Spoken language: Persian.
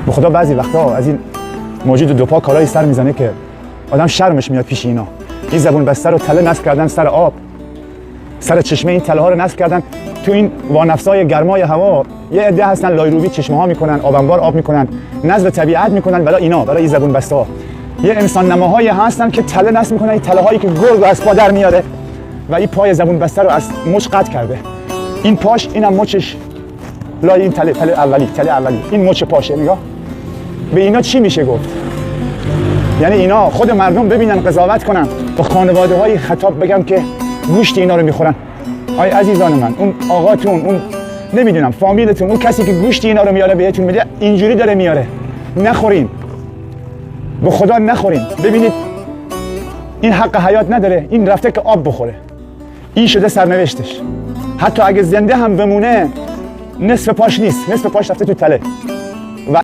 به خدا بعضی وقتا از این موجود دو پا کارای سر میزنه که آدم شرمش میاد پیش اینا. این زبون بسته رو تله نصب کردن سر آب، سر چشمه این تله ها رو نصب کردن تو این وانفسای گرمای هوا. یه عده هستن لایروبی چشمه ها میکنن، آبنبار آب میکنن، نظم طبیعت میکنن برای اینا، برای این زبون بسته ها. یه انسان نماهایی هستن که تله نصب میکنن، این تله هایی که گرگ از پا در میاره و این پای زبون بسته رو از مچ قطع کرده. این پاش، اینم مچش لای این تله اولی، این مچ پاشه. نگاه به اینا چی میشه گفت؟ یعنی اینا خود مردم ببینن، قضاوت کنن، با خانواده های خطاب بگم که گوشت اینا رو میخورن. آی عزیزان من، اون آقاتون، اون نمیدونم فامیلتون، اون کسی که گوشت اینا رو میاره بهتون میده، اینجوری داره میاره. نخورین، به خدا نخورین. ببینید این حق حیات نداره، این رفته که آب بخوره. این شده سرنوشتش. حتی اگه زنده هم بمونه نصف پاش نیست، نصف پاش رفته تو تله.